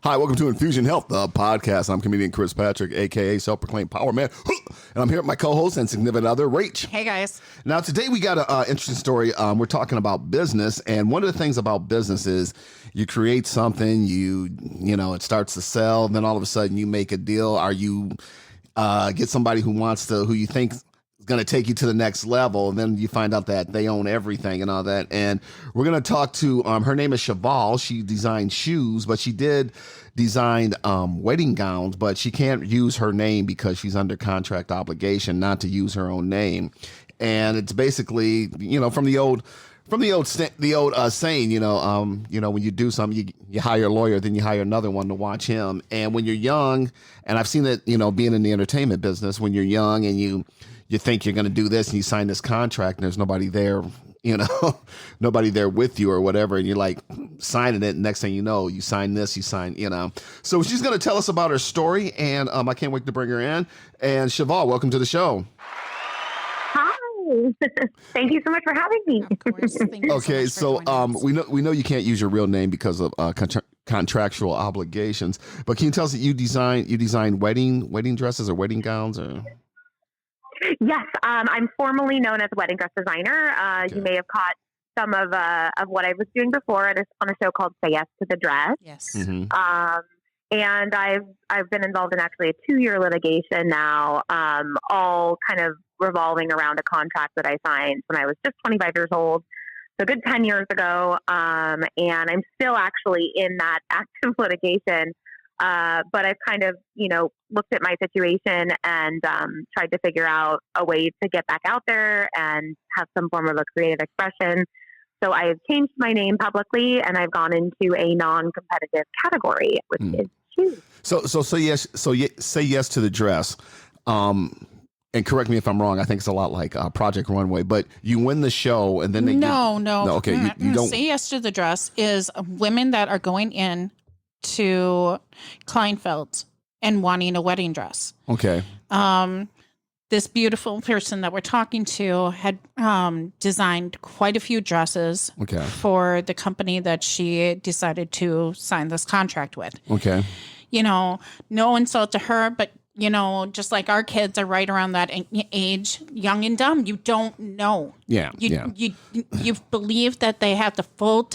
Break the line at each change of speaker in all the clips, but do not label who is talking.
Hi, welcome to Infusion Health, the podcast. I'm comedian Chris Patrick, a.k.a. self-proclaimed power man. And I'm here with my co-host and significant other, Rach.
Hey, guys.
Now, today we got an interesting story. We're talking about business. And one of the things about business is you create something, you know, it starts to sell. Then all of a sudden you make a deal, or you get somebody who you think is going to take you to the next level. And then you find out that they own everything and all that. And we're going to talk to, her name is Cheval. She designed shoes, but she did design wedding gowns, but she can't use her name because she's under contract obligation not to use her own name. And it's basically, you know, from the old saying, when you do something, you hire a lawyer, then you hire another one to watch him. And when you're young, and I've seen it, being in the entertainment business, when you're young and you think you're going to do this and you sign this contract and there's nobody there, nobody there with you or whatever. And you're like signing it. And next thing you know, you sign this, So she's going to tell us about her story. And I can't wait to bring her in. And Cheval, welcome to the show.
Hi. Thank you so much for having me.
Of course. Thank you
Okay.
so much
We know you can't use your real name because of contractual obligations, but can you tell us that you design wedding dresses or wedding gowns or?
Yes, I'm formally known as a wedding dress designer.
Okay.
You may have caught some of what I was doing before on a show called Say Yes to the Dress.
Yes.
Mm-hmm.
And I've been involved in actually a 2-year litigation now, all kind of revolving around a contract that I signed when I was just 25 years old. So a good 10 years ago. And I'm still actually in that active litigation. But I've kind of, looked at my situation and tried to figure out a way to get back out there and have some form of a creative expression. So I have changed my name publicly and I've gone into a non-competitive category, which is shoes.
So say yes to the dress. And correct me if I'm wrong. I think it's a lot like Project Runway, but you win the show and then they
No.
Okay, you don't.
Say Yes to the Dress is women that are going in to Kleinfeld's and wanting a wedding dress.
Okay.
This beautiful person that we're talking to had designed quite a few dresses for the company that she decided to sign this contract with.
Okay.
No insult to her, but just like our kids are right around that age, young and dumb, you don't know.
Yeah.
You believe that they have the full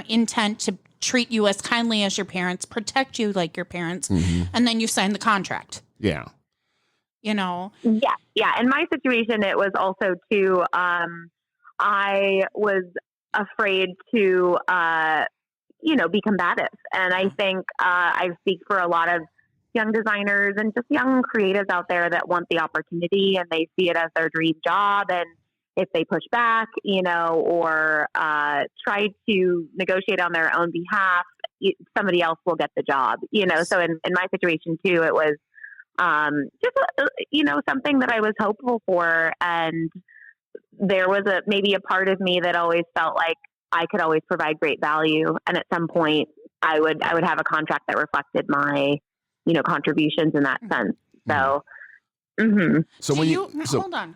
intent to treat you as kindly as your parents, protect you like your parents, and then you sign the contract.
Yeah.
Yeah. In my situation, it was also too, I was afraid to, be combative. And I think I speak for a lot of young designers and just young creatives out there that want the opportunity and they see it as their dream job. And if they push back, or try to negotiate on their own behalf, somebody else will get the job, So in my situation too, it was just, something that I was hopeful for. And there was maybe a part of me that always felt like I could always provide great value. And at some point I would have a contract that reflected my, contributions in that sense. So,
So
hold on.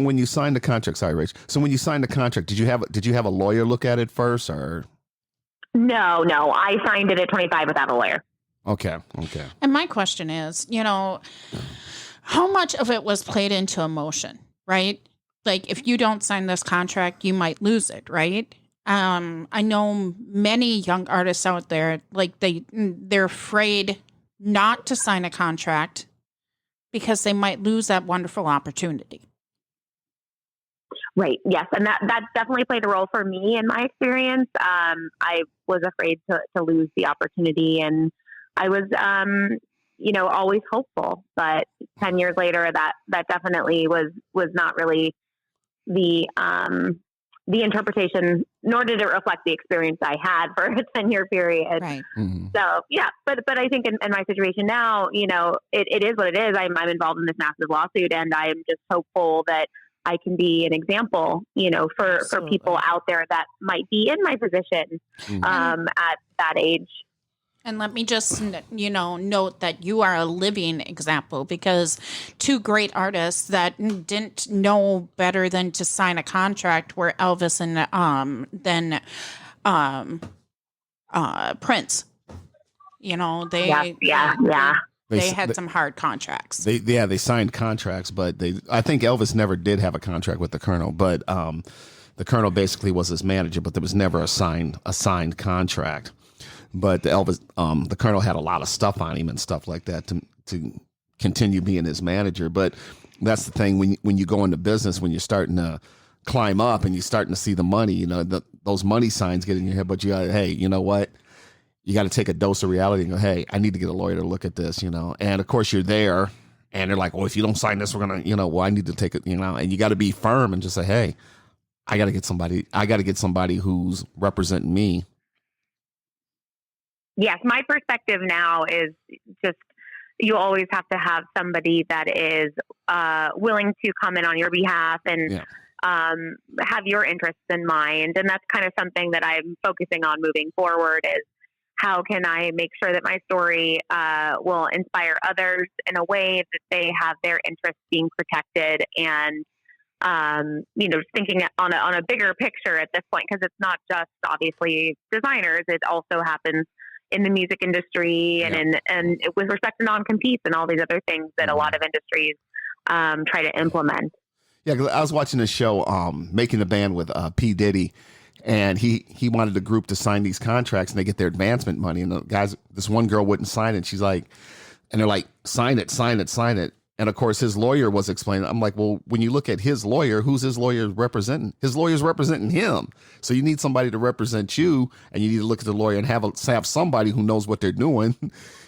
When you signed the contract, sorry, Rach. So when you signed the contract, did you have a lawyer look at it first, or?
No, I signed it at 25 without a lawyer.
Okay.
And my question is, how much of it was played into emotion, right? Like if you don't sign this contract, you might lose it, right? I know many young artists out there, like they're afraid not to sign a contract because they might lose that wonderful opportunity.
Right. Yes. And that definitely played a role for me in my experience. I was afraid to lose the opportunity and I was, always hopeful, but 10 years later, that definitely was not really the interpretation, nor did it reflect the experience I had for a 10-year period.
Right.
Mm-hmm.
So yeah, but I think in my situation now, it is what it is. I'm involved in this massive lawsuit and I am just hopeful that I can be an example, for people out there that might be in my position, at that age.
And let me just, note that you are a living example because two great artists that didn't know better than to sign a contract were Elvis and then Prince. You know, they
yeah.
had some hard contracts.
They signed contracts, but I think Elvis never did have a contract with the Colonel, but the Colonel basically was his manager, but there was never a signed contract. But the Colonel had a lot of stuff on him and stuff like that to continue being his manager. But that's the thing when you go into business, when you're starting to climb up and you're starting to see the money, you know, those money signs get in your head, but you got, hey, you know what? You got to take a dose of reality and go, hey, I need to get a lawyer to look at this, you know. And of course you're there and they're like, well, if you don't sign this, we're going to, you know, well, I need to take it, you know, and you got to be firm and just say, hey, I got to get somebody who's representing me.
Yes. My perspective now is just, you always have to have somebody that is willing to come in on your behalf and have your interests in mind. And that's kind of something that I'm focusing on moving forward is how can I make sure that my story will inspire others in a way that they have their interests being protected and, you know, thinking on a bigger picture at this point, because it's not just obviously designers. It also happens in the music industry and with respect to non-competes and all these other things that a lot of industries try to implement.
Yeah, 'cause I was watching this show, Making the Band with P. Diddy, and he wanted the group to sign these contracts and they get their advancement money. And the guys, this one girl wouldn't sign it. She's like, and they're like, sign it, sign it, sign it. And of course, his lawyer was explaining. I'm like, well, when you look at his lawyer, who's his lawyer representing? His lawyer's representing him. So you need somebody to represent you, and you need to look at the lawyer and have somebody who knows what they're doing.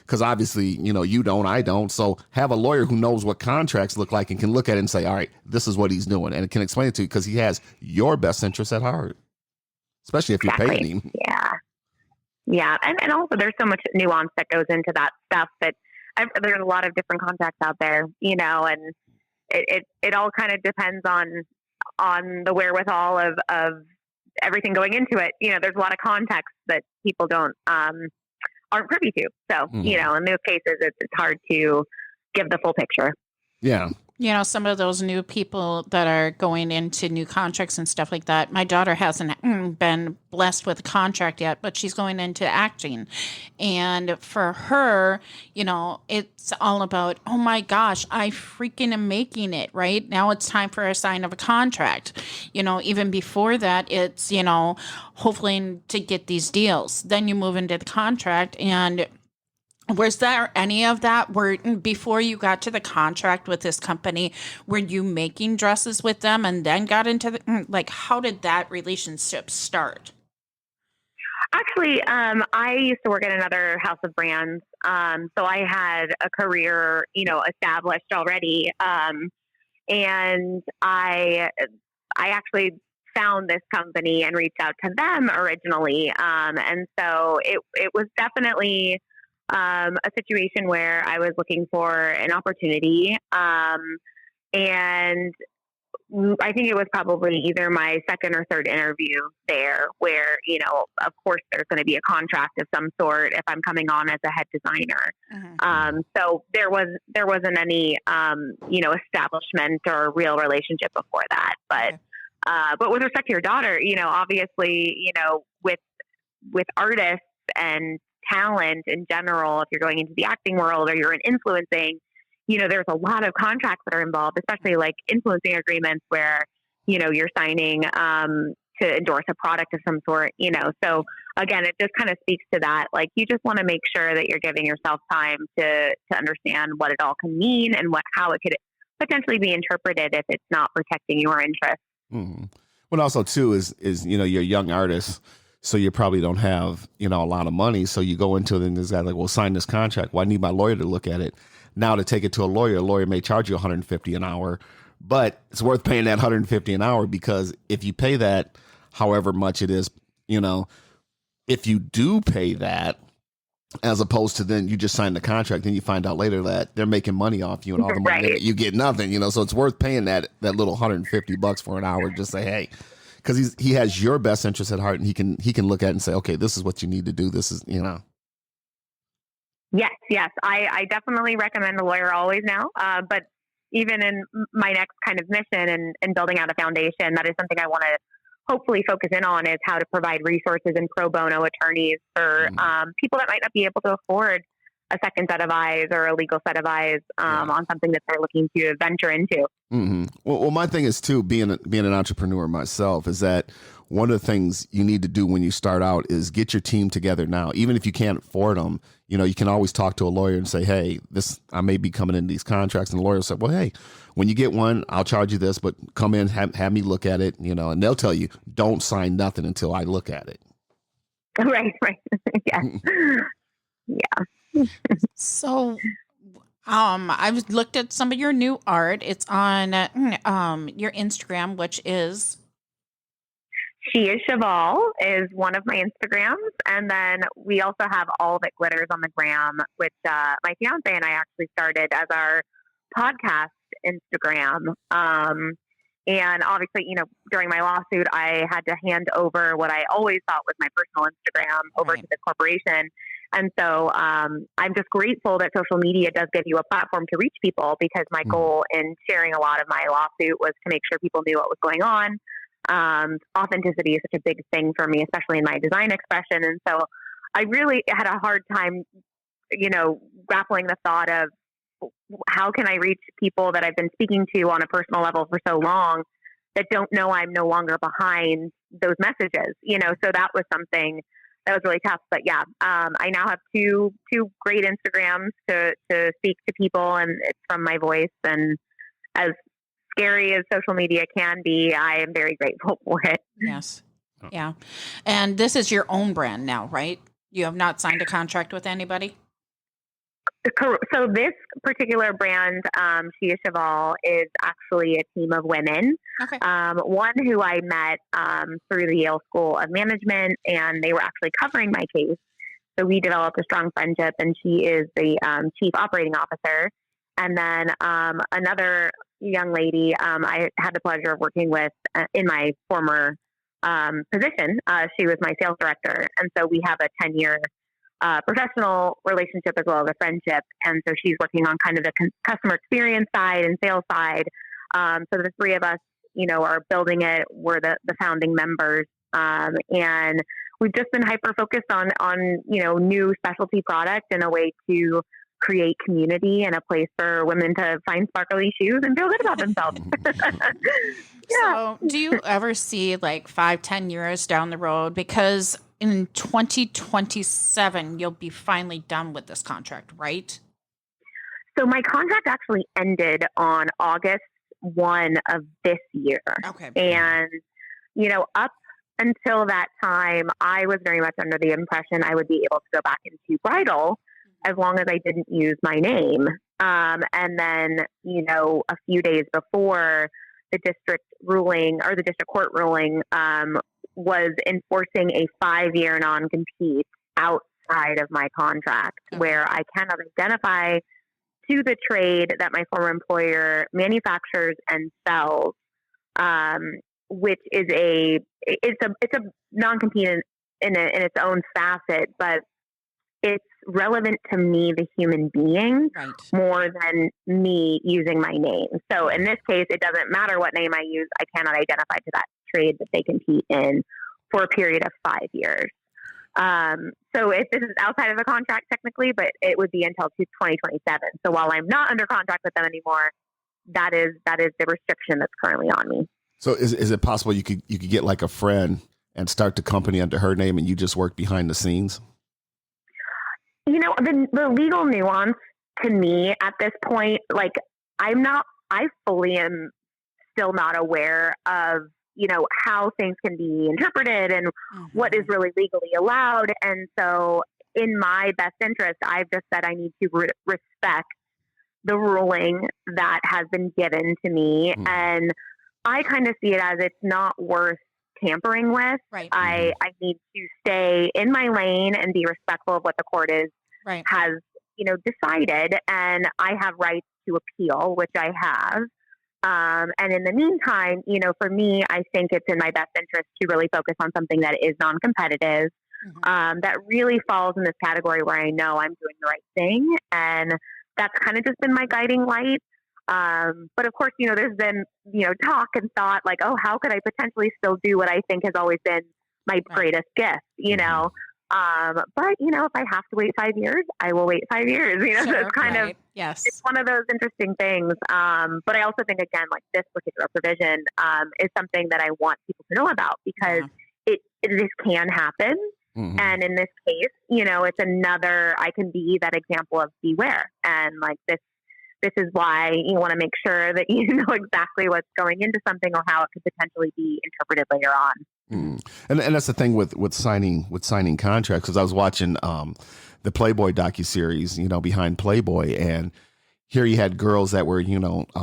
Because obviously, you know, you don't, I don't. So have a lawyer who knows what contracts look like and can look at it and say, all right, this is what he's doing. And it can explain it to you because he has your best interest at heart, especially if you're paying him.
Yeah. Yeah. And also there's so much nuance that goes into that stuff that there's a lot of different contracts out there, you know, and it all kind of depends on the wherewithal of everything going into it. You know, there's a lot of context that people aren't privy to. So, you know, in those cases, it's hard to give the full picture.
Yeah.
You know, some of those new people that are going into new contracts and stuff like that. My daughter hasn't been blessed with a contract yet, but she's going into acting. And for her, you know, it's all about, oh my gosh, I freaking am making it, right? Now it's time for a sign of a contract. You know, even before that, it's, you know, hopefully to get these deals. Then you move into the contract and was there any of that where before you got to the contract with this company, were you making dresses with them and then got into the, like, how did that relationship start?
Actually, I used to work at another house of brands. So I had a career, you know, established already. And I actually found this company and reached out to them originally. And so it was definitely a situation where I was looking for an opportunity. And I think it was probably either my second or third interview there where, you know, of course there's going to be a contract of some sort if I'm coming on as a head designer. Mm-hmm. So there wasn't any, you know, establishment or real relationship before that. But with respect to your daughter, you know, obviously, you know, with artists and talent in general, if you're going into the acting world or you're in influencing, you know, there's a lot of contracts that are involved, especially like influencing agreements where, you know, you're signing to endorse a product of some sort, you know. So again, it just kind of speaks to that. Like, you just want to make sure that you're giving yourself time to understand what it all can mean and how it could potentially be interpreted if it's not protecting your interests.
Mm-hmm. Well, also too is, you know, you're a young artist, so you probably don't have, you know, a lot of money. So you go into it and this guy's like, well, sign this contract. Well, I need my lawyer to look at it. Now to take it to a lawyer may charge you $150 an hour, but it's worth paying that $150 an hour, because if you pay that, however much it is, you know, if you do pay that, as opposed to then you just sign the contract and you find out later that they're making money off you and all the money you get nothing, you know. So it's worth paying that little $150 for an hour. Just say, hey, because he has your best interest at heart, and he can look at it and say, okay, this is what you need to do. This is, you know.
Yes. I definitely recommend a lawyer always now. But even in my next kind of mission and building out a foundation, that is something I want to hopefully focus in on is how to provide resources and pro bono attorneys for people that might not be able to afford a second set of eyes or a legal set of eyes on something that they're looking to venture into.
Mm-hmm. Well, my thing is too, being an entrepreneur myself, is that one of the things you need to do when you start out is get your team together now. Even if you can't afford them, you can always talk to a lawyer and say, hey, I may be coming in these contracts. And the lawyer will say, well, hey, when you get one, I'll charge you this, but come in, have me look at it, and they'll tell you, don't sign nothing until I look at it.
Right. Yes. Yeah.
So, I've looked at some of your new art. It's on your Instagram, which is
She is Cheval is one of my Instagrams. And then we also have All That Glitters on the gram, which my fiance and I actually started as our podcast Instagram. And obviously, during my lawsuit, I had to hand over what I always thought was my personal Instagram over to the corporation. And so I'm just grateful that social media does give you a platform to reach people, because my goal in sharing a lot of my lawsuit was to make sure people knew what was going on. Authenticity is such a big thing for me, especially in my design expression. And so I really had a hard time, grappling the thought of how can I reach people that I've been speaking to on a personal level for so long that don't know I'm no longer behind those messages, so that was something that was really tough. But yeah, I now have two great Instagrams to speak to people, and it's from my voice. And as scary as social media can be, I am very grateful for it.
Yes. Yeah. And this is your own brand now, right? You have not signed a contract with anybody?
So this particular brand, She is Cheval, is actually a team of women.
Okay.
One who I met through the Yale School of Management, and they were actually covering my case. So we developed a strong friendship, and she is the chief operating officer. And then another young lady I had the pleasure of working with in my former position. She was my sales director. And so we have a 10-year professional relationship as well as a friendship. And so she's working on kind of the customer experience side and sales side. So the three of us, are building it. We're the founding members. And we've just been hyper focused on, new specialty product and a way to create community and a place for women to find sparkly shoes and feel good about themselves.
So do you ever see like 5-10 years down the road? Because in 2027, you'll be finally done with this contract, right?
So my contract actually ended on August 1 of this year.
Okay.
And, up until that time, I was very much under the impression I would be able to go back into bridal as long as I didn't use my name. And then, a few days before, the district court ruling was enforcing a 5-year non-compete outside of my contract, where I cannot identify to the trade that my former employer manufactures and sells, which is it's a non-compete in its own facet, but it's relevant to me, the human being,
right,
more than me using my name. So in this case, it doesn't matter what name I use. I cannot identify to that trade that they compete in for a period of 5 years. So if this is outside of the contract technically, but it would be until 2027. So while I'm not under contract with them anymore, that is the restriction that's currently on me.
So is it possible you could get like a friend and start the company under her name and you just work behind the scenes?
The legal nuance to me at this point, like I fully am still not aware of, how things can be interpreted and what is really legally allowed. And so in my best interest, I've just said I need to respect the ruling that has been given to me. And I kind of see it as it's not worth tampering with.
Right.
I need to stay in my lane and be respectful of what the court has, decided. And I have rights to appeal, which I have. And in the meantime, for me, I think it's in my best interest to really focus on something that is non-competitive, that really falls in this category where I know I'm doing the right thing. And that's kind of just been my guiding light. But of course, there's been, talk and thought like, oh, how could I potentially still do what I think has always been my greatest gift, but if I have to wait 5 years, I will wait 5 years, so it's kind of,
yes,
it's one of those interesting things. But I also think, again, like this particular provision, is something that I want people to know about because this can happen.
Mm-hmm.
And in this case, it's another, I can be that example of beware. And like this is why you want to make sure that you know exactly what's going into something or how it could potentially be interpreted later on.
Mm. And that's the thing with signing contracts. Because I was watching the Playboy docuseries, behind Playboy, and here you had girls that were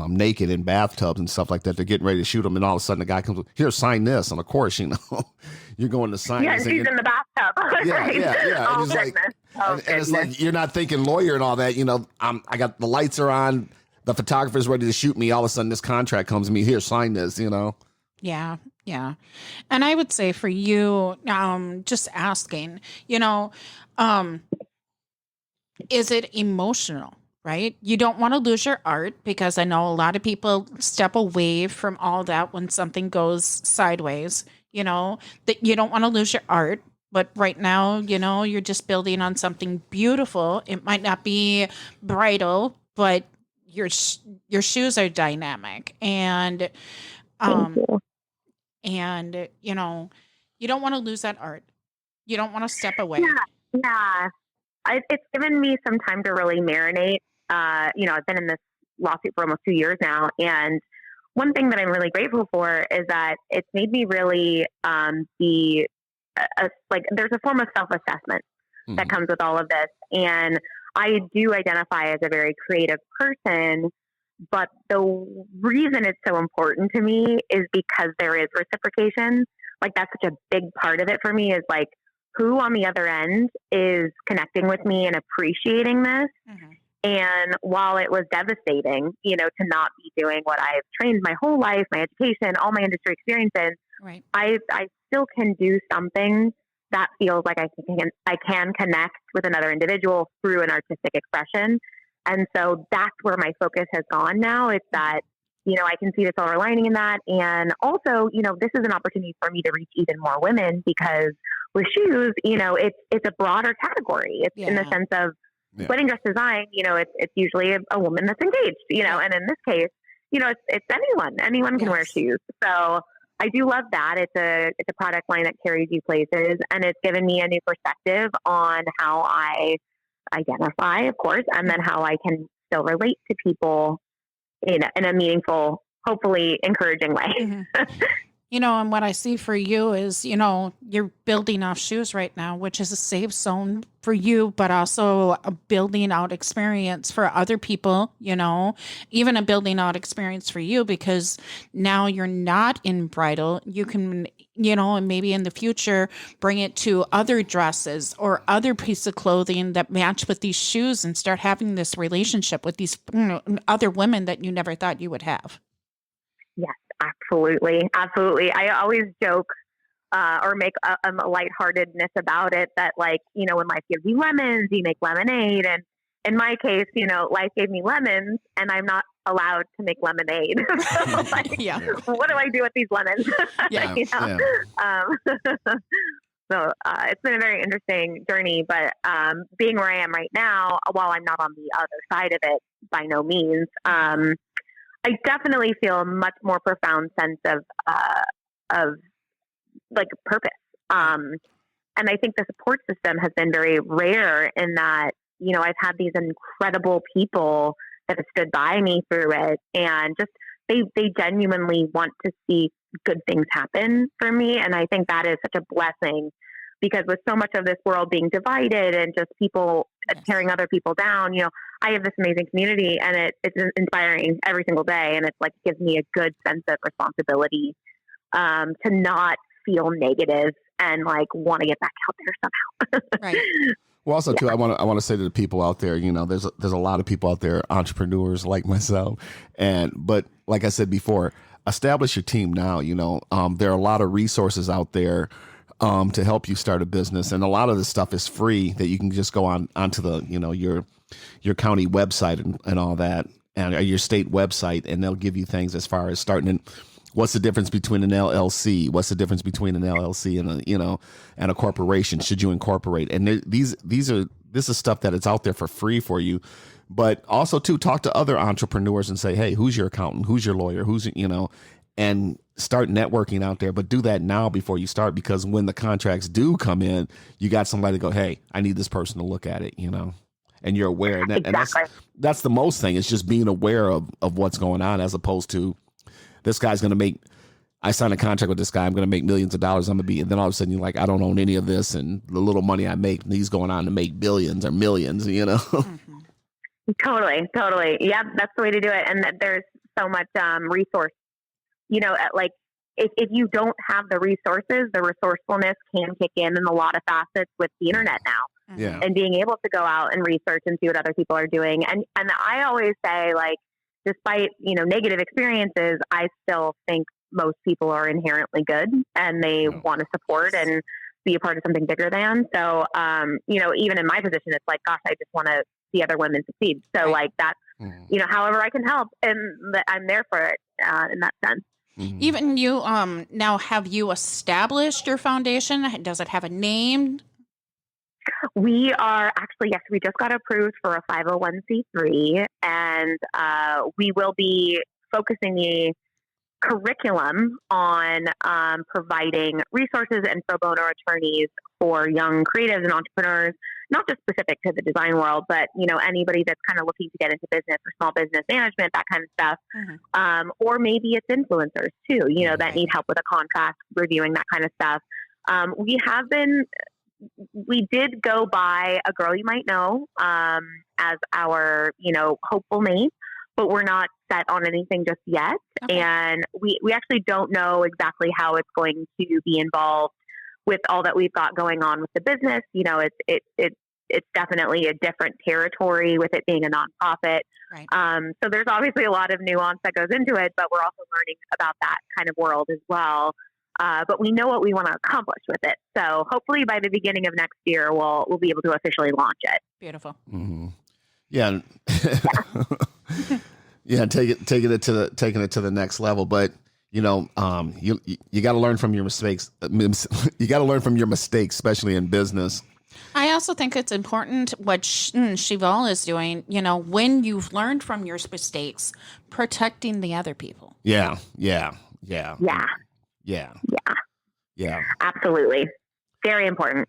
naked in bathtubs and stuff like that. They're getting ready to shoot them, and all of a sudden the guy comes, here, sign this, and of course you're going to sign.
Yeah,
this
she's in the bathtub.
Yeah.
Oh,
and it's like,
and
it's like you're not thinking lawyer and all that. I got the lights are on, the photographer's ready to shoot me. All of a sudden this contract comes to me. Here, sign this.
Yeah. Yeah. And I would say for you, just asking, is it emotional, right? You don't want to lose your art because I know a lot of people step away from all that when something goes sideways, that you don't want to lose your art. But right now, you're just building on something beautiful. It might not be bridal, but your shoes are dynamic. And, and, you don't want to lose that art. You don't want to step away.
Yeah. It's given me some time to really marinate. I've been in this lawsuit for almost 2 years now. And one thing that I'm really grateful for is that it's made me really there's a form of self-assessment that comes with all of this. And I do identify as a very creative person. But the reason it's so important to me is because there is reciprocation. Like that's such a big part of it for me is like who on the other end is connecting with me and appreciating this. Mm-hmm. And while it was devastating, to not be doing what I've trained my whole life, my education, all my industry experiences,
right.
I still can do something that feels like I can connect with another individual through an artistic expression. And so that's where my focus has gone now. It's that, I can see the silver lining in that. And also, this is an opportunity for me to reach even more women because with shoes, it's a broader category. It's in the sense of wedding dress design, it's usually a woman that's engaged, and in this case, it's anyone can wear shoes. So I do love that. It's a product line that carries you places, and it's given me a new perspective on how I identify, of course, and then how I can still relate to people in a meaningful, hopefully encouraging way.
Mm-hmm. And what I see for you is, you're building off shoes right now, which is a safe zone for you, but also a building out experience for other people, even a building out experience for you because now you're not in bridal. You can, and maybe in the future, bring it to other dresses or other pieces of clothing that match with these shoes and start having this relationship with these other women that you never thought you would have.
Yes, absolutely. Absolutely. I always joke or make a lightheartedness about it that when life gives you lemons, you make lemonade. And in my case, life gave me lemons and I'm not allowed to make lemonade. So what do I do with these lemons? So it's been a very interesting journey, but being where I am right now, while I'm not on the other side of it, by no means, I definitely feel a much more profound sense of like purpose. And I think the support system has been very rare in that, I've had these incredible people that have stood by me through it and just, they genuinely want to see good things happen for me. And I think that is such a blessing because with so much of this world being divided and just people tearing other people down, I have this amazing community and it's inspiring every single day. And it's like, gives me a good sense of responsibility, to not feel negative and want to get back out there somehow.
Right.
Well, also too, I want to say to the people out there, there's a lot of people out there, entrepreneurs like myself, but like I said before, establish your team now. There are a lot of resources out there to help you start a business, and a lot of this stuff is free that you can just go onto the your county website and all that. and your state website, and they'll give you things as far as starting in what's the difference between an LLC, what's the difference between an LLC and and a corporation. Should you incorporate? And this is stuff that it's out there for free for you. But also to talk to other entrepreneurs and say, hey, who's your accountant? Who's your lawyer? Who's, and start networking out there. But do that now before you start, because when the contracts do come in, you got somebody to go, hey, I need this person to look at it, and you're aware. And,
Exactly.
and that's the most thing. It's just being aware of what's going on, as opposed to this guy's going to make, I signed a contract with this guy, I'm going to make millions of dollars. I'm going to be, and then all of a sudden you're like, I don't own any of this. And the little money I make, and he's going on to make billions or millions,
Mm-hmm.
Totally. Yeah, that's the way to do it. And that there's so much resource. Like if you don't have the resources, the resourcefulness can kick in a lot of facets with the internet now.
Yeah.
And being able to go out and research and see what other people are doing. And I always say, like, despite negative experiences, I still think most people are inherently good and they want to support and be a part of something bigger than. So, even in my position, it's like, gosh, I just want to see other women succeed. So like that's, however I can help, and I'm there for it in that sense.
Mm-hmm.
Even you, now have you established your foundation? Does it have a name?
We are actually, yes, we just got approved for a 501c3, and we will be focusing the curriculum on providing resources and pro bono attorneys for young creatives and entrepreneurs, not just specific to the design world, but anybody that's kind of looking to get into business or small business management, that kind of stuff. Mm-hmm. Or maybe it's influencers too, that need help with a contract, reviewing that kind of stuff. We did go by a girl you might know as our, hopeful mate, but we're not set on anything just yet. Okay. And we actually don't know exactly how it's going to be involved with all that we've got going on with the business. It's definitely a different territory with it being a nonprofit.
Right.
So there's obviously a lot of nuance that goes into it, but we're also learning about that kind of world as well. But we know what we want to accomplish with it. So hopefully by the beginning of next year, we'll be able to officially launch it.
Beautiful.
Mm-hmm. Yeah. Yeah. Taking it to the next level. But you got to learn from your mistakes. You got to learn from your mistakes, especially in business.
I also think it's important what Cheval is doing, when you've learned from your mistakes, protecting the other people.
Yeah. Absolutely. Very important.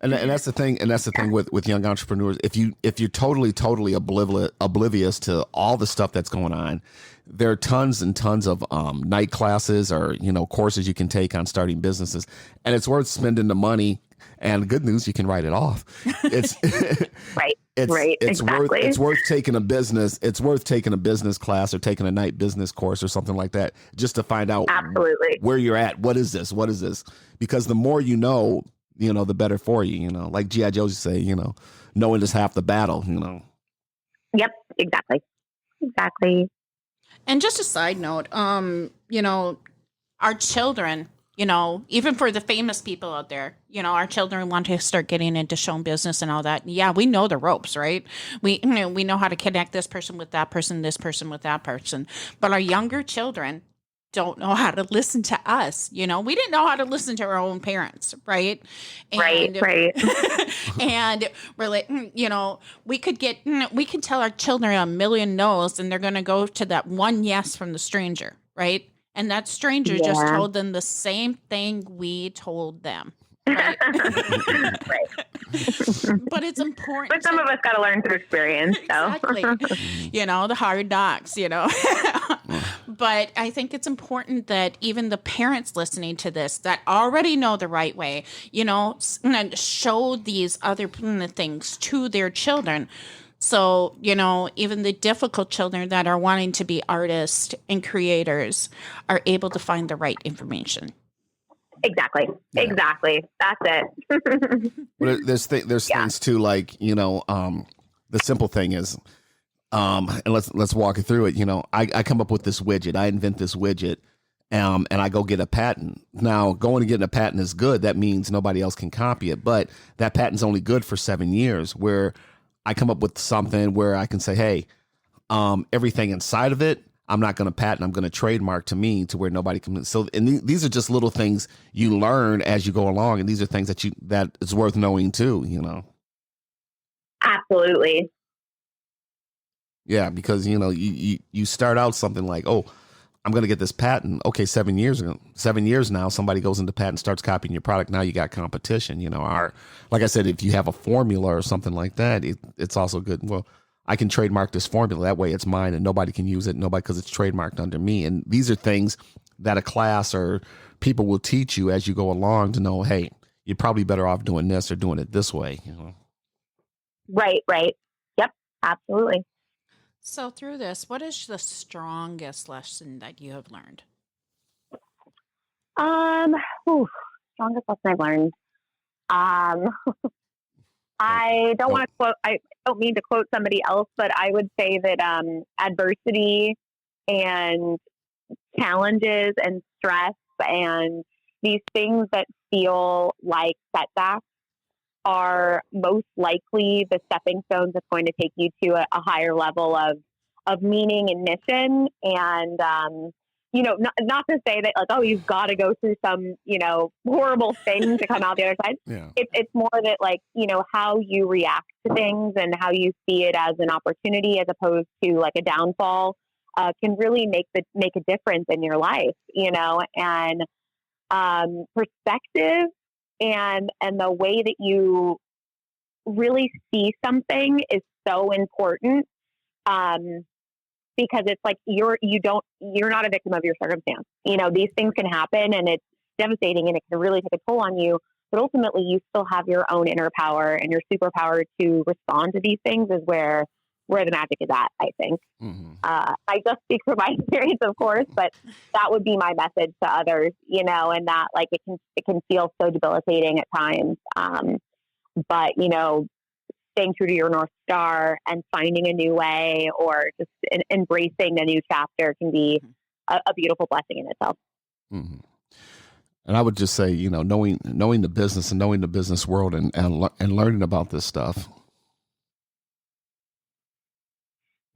And that's the thing. And that's the thing with young entrepreneurs. If you're totally oblivious to all the stuff that's going on, there are tons and tons of night classes or courses you can take on starting businesses, and it's worth spending the money. And good news, you can write it off. It's
right.
It's
exactly.
worth taking a business. It's worth taking a business class or taking a night business course or something like that, just to find out
absolutely
where you're at. What is this? Because the more the better for you. Like G.I. Joe used to say, knowing is half the battle.
Yep. Exactly.
And just a side note, our children. Even for the famous people out there, our children want to start getting into show business and all that. Yeah, we know the ropes, right? We know how to connect this person with that person, this person with that person. But our younger children don't know how to listen to us. We didn't know how to listen to our own parents, right? And,
right.
And we're like, we could tell our children a million no's, and they're going to go to that one yes from the stranger, right? And that stranger just told them the same thing we told them. Right?
Right.
But it's important.
But some of us got to learn through experience. So.
Exactly. The hard knocks, But I think it's important that even the parents listening to this that already know the right way, show these other things to their children. So, even the difficult children that are wanting to be artists and creators are able to find the right information.
Exactly.
Yeah.
Exactly. That's it.
But there's things too, like, the simple thing is, and let's walk it through it. I come up with this widget. I invent this widget, and I go get a patent. Now, going and getting a patent is good. That means nobody else can copy it. But that patent's only good for 7 years, where I come up with something where I can say, hey, everything inside of it, I'm not going to patent. I'm going to trademark to me to where nobody can. So, and these are just little things you learn as you go along, and these are things that it's worth knowing too.
Absolutely.
Yeah, because you start out something like, oh, I'm going to get this patent. Okay, 7 years now, somebody goes into patent, starts copying your product. Now you got competition. Like I said, if you have a formula or something like that, it's also good. Well, I can trademark this formula. That way it's mine and nobody can use it. Because it's trademarked under me. And these are things that a class or people will teach you as you go along to know, hey, you're probably better off doing this or doing it this way.
Right. Yep. Absolutely.
So through this, what is the strongest lesson that you have learned?
Strongest lesson I've learned. I don't want to quote, I don't mean to quote somebody else, but I would say that adversity and challenges and stress and these things that feel like setbacks are most likely the stepping stones that's going to take you to a higher level of meaning and mission. And, not to say that like, oh, you've got to go through some, horrible thing to come out the other side.
Yeah.
It's more that like, how you react to things and how you see it as an opportunity as opposed to like a downfall can really make a difference in your life, and perspective and the way that you really see something is so important. Because it's like you're not a victim of your circumstance. These things can happen and it's devastating and it can really take a toll on you. But ultimately, you still have your own inner power and your superpower to respond to these things is where the magic is at, I think.
Mm-hmm.
I just speak from my experience, of course, but that would be my message to others, and that like it can feel so debilitating at times. But, staying true to your North Star and finding a new way or just embracing a new chapter can be a beautiful blessing in itself.
Mm-hmm. And I would just say, knowing the business and knowing the business world and learning about this stuff.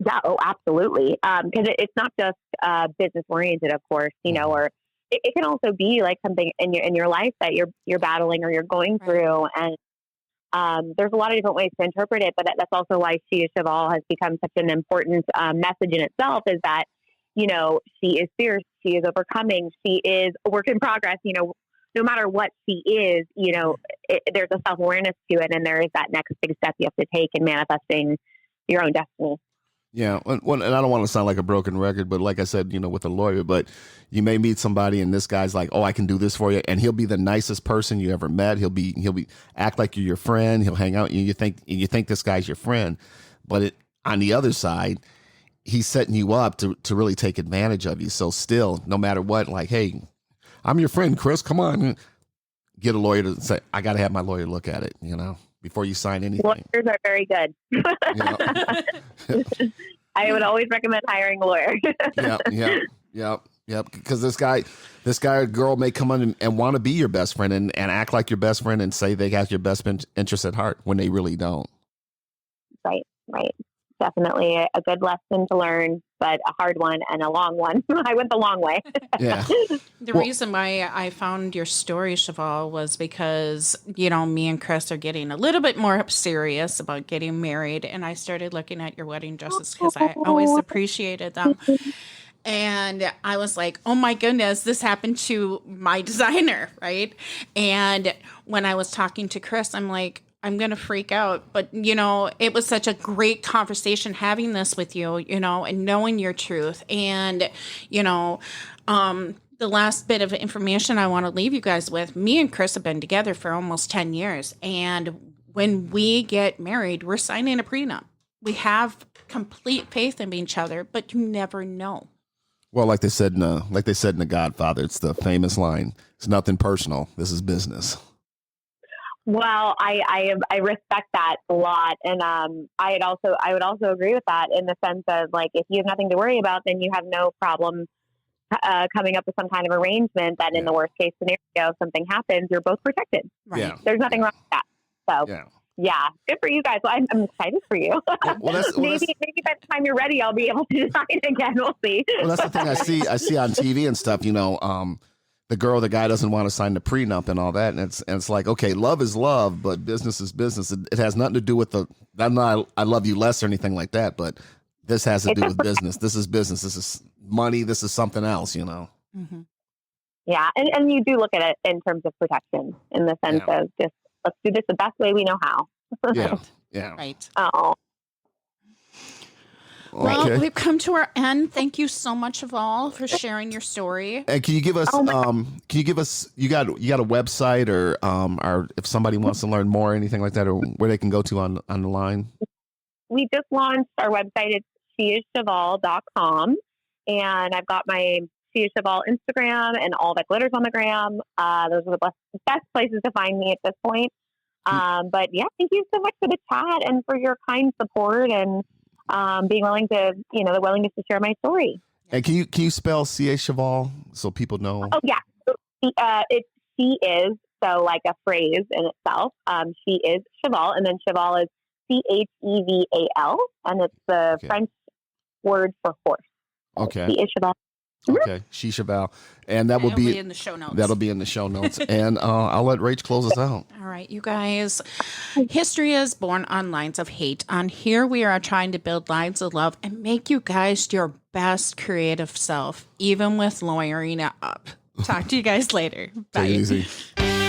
Yeah, oh, absolutely. Because it's not just business oriented, of course, or it can also be like something in your life that you're battling or you're going through. And there's a lot of different ways to interpret it, but that's also why She is Cheval has become such an important message in itself is that, she is fierce, she is overcoming, she is a work in progress, no matter what she is, there's a self-awareness to it. And there is that next big step you have to take in manifesting your own destiny.
Yeah. And I don't want to sound like a broken record, but like I said, with a lawyer, but you may meet somebody and this guy's like, oh, I can do this for you. And he'll be the nicest person you ever met. He'll be act like you're your friend. He'll hang out. You think this guy's your friend, but on the other side, he's setting you up to really take advantage of you. So still, no matter what, like, hey, I'm your friend, Chris, come on, get a lawyer to say, I got to have my lawyer look at it, before you sign anything.
Lawyers are very good. I would always recommend hiring a lawyer.
Yeah. Because this guy or girl may come on and want to be your best friend and act like your best friend and say they got your best interest at heart when they really don't.
Right. Definitely a good lesson to learn, but a hard one and a long one. I went the long way.
Yeah.
The reason why I found your story, Cheval, was because, me and Chris are getting a little bit more serious about getting married. And I started looking at your wedding dresses because I always appreciated them. And I was like, oh my goodness, this happened to my designer, right? And when I was talking to Chris, I'm like, I'm going to freak out. But, it was such a great conversation having this with you, and knowing your truth. And, the last bit of information I want to leave you guys with, me and Chris have been together for almost 10 years. And when we get married, we're signing a prenup. We have complete faith in each other, but you never know.
Well, like they said in The Godfather, it's the famous line, it's nothing personal. This is business.
Well, I respect that a lot. And I would also agree with that in the sense of like, if you have nothing to worry about, then you have no problem coming up with some kind of arrangement that in the worst case scenario, if something happens, you're both protected.
Right.
Yeah.
There's nothing wrong with that. So Yeah, good for you guys. Well, I'm excited for you. Maybe by the time you're ready, I'll be able to design again. We'll see.
Well, that's the thing I see on TV and stuff. The guy doesn't want to sign the prenup and all that, and it's like, okay, love is love, but business is business. It has nothing to do with I'm not I love you less or anything like that, but this has to do with business. This is business. This is money. This is something else.
Mm-hmm.
Yeah, and you do look at it in terms of protection, in the sense of just let's do this the best way we know how.
Yeah.
Right.
Oh.
Well, we've come to our end. Thank you so much, Cheval, for sharing your story.
And can you give us you got a website or if somebody wants to learn more or anything like that, or where they can go to on the line?
We just launched our website. It's sheischeval.com, and I've got my She Is Cheval Instagram and all that glitters on the gram. Those are the best places to find me at this point. But yeah, thank you so much for the chat and for your kind support and being willing to, the willingness to share my story.
And can you spell C.A. Cheval so people know?
Oh yeah, it's She Is, so like a phrase in itself. She is Cheval, and then Cheval is Cheval, and it's the French word for horse.
Okay.
She is Cheval.
Okay, She Cheval, and that'll be
in the show notes.
That'll be in the show notes, and I'll let Rach close us out.
All right, you guys. History is born on lines of hate. On here, we are trying to build lines of love and make you guys your best creative self, even with lawyering it up. Talk to you guys later. Bye.
Take it easy.